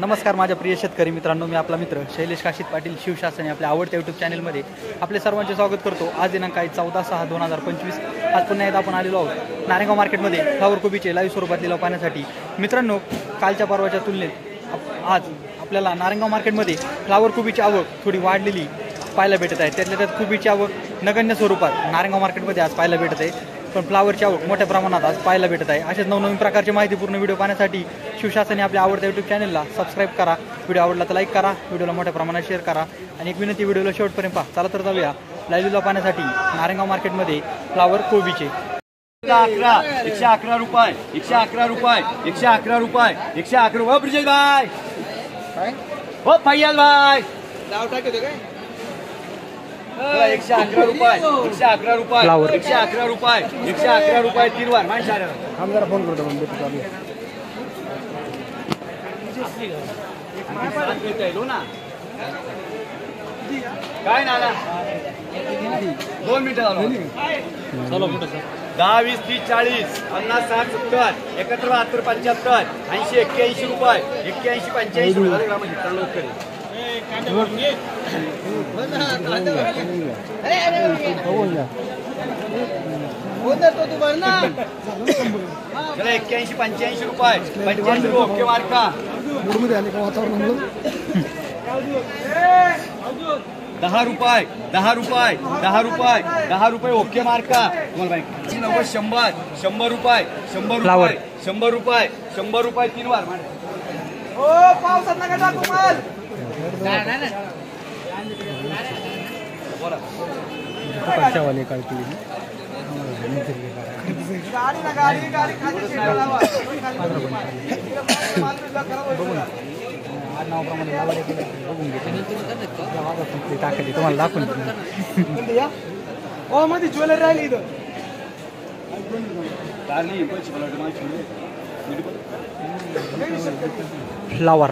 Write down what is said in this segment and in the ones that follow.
नमस्कार माझ्या प्रिय शेतकरी मित्रांनो, मी आपला मित्र शैलेश काशीत पाटील शिवशासन आपल्या आवडत्या यूट्यूब चॅनलमध्ये आपले सर्वांचे स्वागत करतो। आज दिनांक 14/6/2025 आज पुन्हा एकदा आपण आलेलो आहोत नारायणगाव मार्केटमध्ये फ्लावर कोबीचे लाईव्ह स्वरूपात लिलाव पाहण्यासाठी। मित्रांनो, कालच्या परवाच्या तुलनेत आज आपल्याला नारायणगाव मार्केटमध्ये फ्लावर कोबीची आवक थोडी वाढलेली पाहायला भेटत आहे। त्यातल्या त्यात कोबीची आवक नगण्य स्वरूपात नारायणगाव मार्केटमध्ये आज पाहायला भेटत आहे, पण फ्लावरची आवक मोठ्या प्रमाणात आज पाहायला भेटत आहे। अशाच नवनवीन प्रकारची माहितीपूर्ण व्हिडिओ पाहण्यासाठी शिवशासन आपल्या आवडत्या यूट्यूब चॅनलला सबस्क्राईब करा, व्हिडिओ आवडला तर लाईक करा, व्हिडिओला मोठ्या प्रमाणात शेअर करा आणि एक विनंती, व्हिडिओला शेवटपर्यंत पहा। चला तर जाऊया लाईव्ह लिलाव पाहण्यासाठी नारायणगाव मार्केटमध्ये फ्लावर कोबीचे। 111 रुपये 111 रुपये 111 रुपये 111 रुपये ब्रिजेश भाई हो फैयाल भाई नाव टाकतो काय 111 रुपये 111 रुपये 111 रुपये 111 रुपये 3 वार मान सारे हम जरा फोन करतो म्हणजे लो ना काय नाला 2 मिनिटं चलो 10 20 30 40 50 60 70 71 72 75 80 81 रुपये 81 85 रुपये लवकर चला 81 85 रुपये 85 रुपये ओके मार्का 10 रुपये 10 रुपये 10 रुपये 10 रुपये ओके मार्का तुम्हाला बाई 90 100 100 रुपये 100 रुपये 100 रुपये 100 रुपये 3 वार ओ पावसात नका टाकू माल बोला दुकानच्या वाले काय केली गाडी ना गाडी खाली लावा नावाप्रमाणे लावायला केलं बघून घेते टाकली तुम्हाला दाखवून ओ मध्ये ज्वेलरी राहिली इथं फ्लावर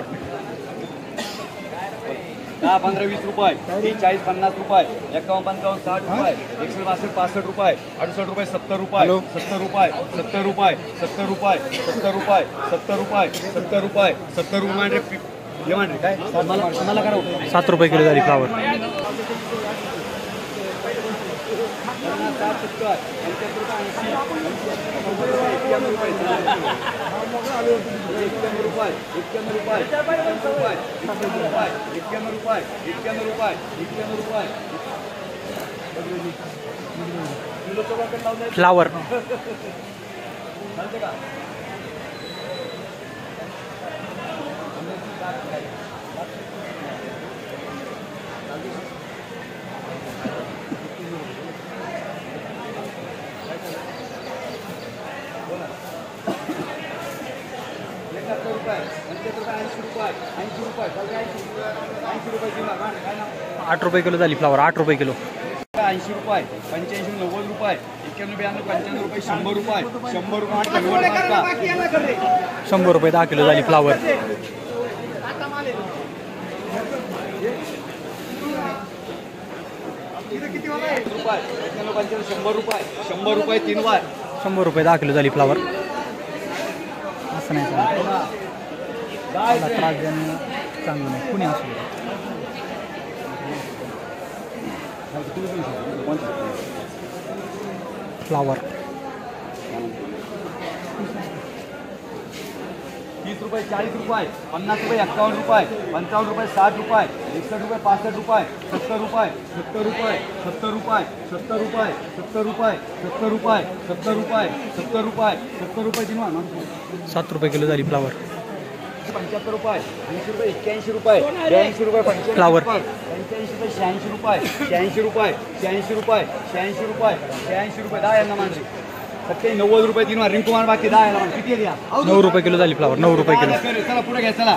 10 15 20 रुपये 30 40 50 रुपये 51 55 60 रुपये 162 65 रुपये 68 रुपये 70 रुपये 70 रुपये 70 रुपये 70 रुपये 70 रुपये 70 रुपये 70 रुपये 70 रुपये ये मान काय मला करा 7 रुपये किलो झाली फ्लावर 51 फ्लावर आठ रुपये किलो झाली फ्लावर 8 रुपये किलो 80 रुपये 85 90 रुपये 91 92 95 रुपये 100 रुपये 100 रुपये 100 रुपये 10 किलो झाली फ्लावर 100 रुपये 3 वार 100 रुपये 10 किलो झाली फ्लावर। असं नाही त्रास देणं चांगलं नाही, कुणी असू फ्लावर 30 रुपये 40 रुपये 50 रुपये 51 रुपये 55 रुपये 60 रुपये 61 रुपये 65 रुपये 70 रुपये 70 रुपये 70 रुपये 70 रुपये 70 रुपये 70 रुपये 70 रुपये 70 रुपये 70 रुपये 7 रुपये किलो झाली फ्लावर 75 रुपये 80 रुपये 81 रुपये 82 रुपये 85 फ्लावर 85 रुपये 86 रुपये 86 रुपये 86 रुपये 86 रुपये 86 रुपये 10 यांना मान 90 रुपये 3 वार रिंकुमार बाकी 10 याला मान किती द्या 9 रुपये किलो झाली फ्लावर 9 रुपये किलो चला पुढे घ्या चला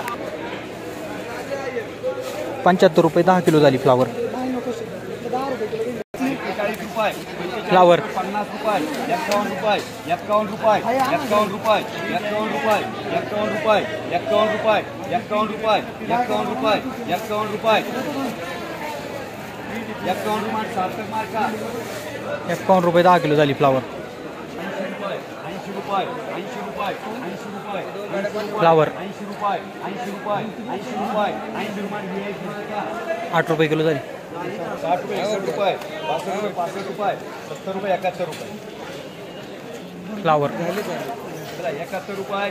75 रुपये 10 किलो झाली फ्लावर 40 रुपये फ्लावर 50 रुपये 51 रुपये 51 रुपये 51 रुपये 51 रुपये 51 रुपये 51 रुपये 51 रुपये 51 रुपये 51 रुपये 51 रुपये सार्थक मार्का 51 रुपये 10 किलो झाली फ्लावर 80 रुपये रुपये 80 रुपये 80 रुपये फ्लावर 80 रुपये 80 रुपये 80 रुपये 80 रुपये 8 रुपये किलो झाली 60 रुपये 61 रुपये 62 रुपये 65 रुपये 70 रुपये 71 रुपये फ्लावर 71 रुपये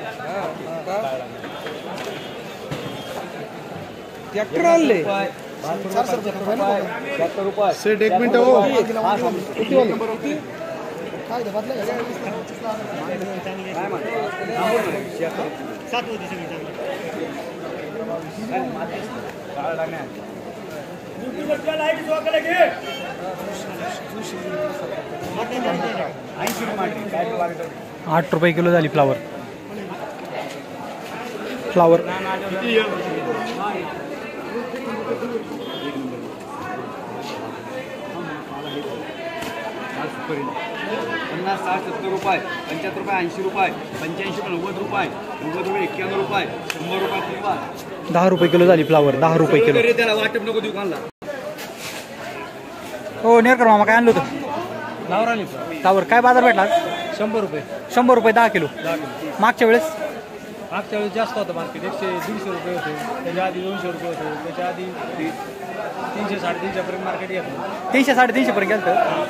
ट्रॅक्टर आणले 76 रुपये सेट एक मिनिट हो आठ रुपये किलो झाली फ्लावर फ्लावर 50, 60, 70 रुपये 75 रुपये 80 रुपये 85 90 रुपये 90 रुपये 91 रुपये 100 रुपये 10 रुपये किलो झाली फ्लावर 10 रुपये किलो त्याला वाटप नको देऊ काढला हो नेरकर मामा काय आणलं होतं फ्लावर काय बाजार भेटला 100 रुपये 100 रुपये 10 किलो मागच्या वेळेस मागच्या वेळेस जास्त होतं मार्केट 100-150 रुपये होते त्याच्या आधी 200 रुपये होते त्याच्या आधी 300-350 पर्यंत मार्केट येतं 300-350 पर्यंत गेलं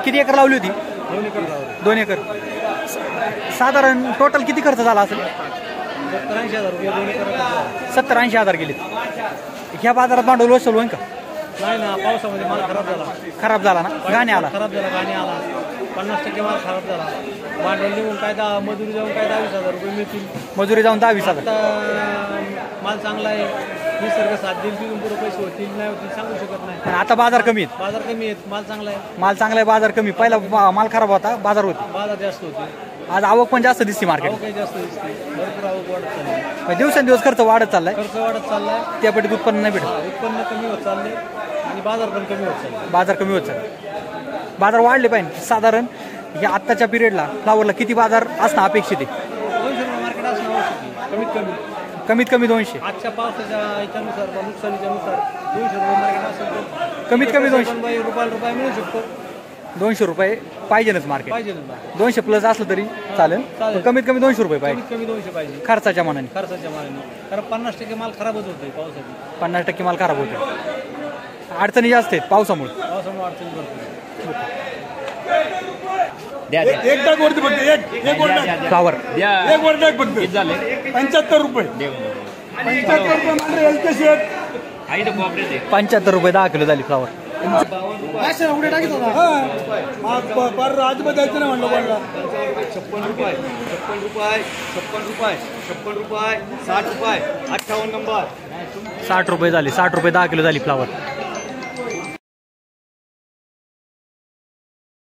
किती एकर लावली होती 2 एकर लावलं 2 एकर साधारण टोटल किती खर्च झाला असेल 70-80 हजार रुपये 2 एकर 70-80 हजार गेले ह्या बाजारात भांडवल वसूल होईल का नाही ना पावसामध्ये माल खराब झाला ना गाणे आला खराब झाला गाणी आला 50% माल खराब झाला भांडवल निघून काय मजुरी जाऊन काय 20 हजार रुपये मिळतील मजुरी जाऊन 10-20 हजार आता माल चांगला आहे निसर्ग साथ देईल तिथून पुढे पैसे होतील नाही होतील सांगू शकत नाही आणि आता बाजार कमी आहेत बाजार कमी आहेत माल चांगला आहे बाजार कमी पहिला माल खराब होता बाजार होते बाजार जास्त होते आज आवक पण जास्त दिसते मार्केट आवक काही जास्त दिसते भरपूर आवक वाढत चालली दिवसेंदिवस खर्च वाढत चाललाय खर्च वाढत चाललाय त्यापैकी उत्पन्न नाही भेटत उत्पन्न कमी होत चालले आणि बाजार पण कमी होत चालले बाजार कमी होत चालले बाजार वाढले पाहिजे साधारण या आत्ताच्या पिरियडला फ्लावरला किती बाजार असणं अपेक्षित आहे 200 रुपये मार्केट असणं आवश्यक आहे कमीत कमी 200 आजच्या पावसाच्या याच्यानुसार नुकसानीच्या नुसार 200 रुपये मार्केट असेल तर कमीत कमी 200 रुपये मिळू शकतो 200 रुपये पाहिजेच मार्केट पाहिजे 200 प्लस असलं तरी चालेल कमीत कमी 200 रुपये पाहिजे कमीत कमी 200 पाहिजे खर्चाच्या मानाने कारण 50% माल खराबच होतोय पावसाची 50% माल खराब होतो अडचणी जास्त आहेत पावसामुळे अडचणी भरपूर एक वरती फक्त एक वर फ्लावर एक वर टाक फक्त 75 रुपये 75 रुपये म्हणजे एलकेशी 75 रुपये 10 किलो झाली फ्लावर आजमध्ये जायचं नाही म्हणलं कोणाला 56 रुपये 56 रुपये 56 रुपये 56 रुपये 60 रुपये 58 नंबर 60 रुपये झाली 60 रुपये 10 किलो झाली फ्लावर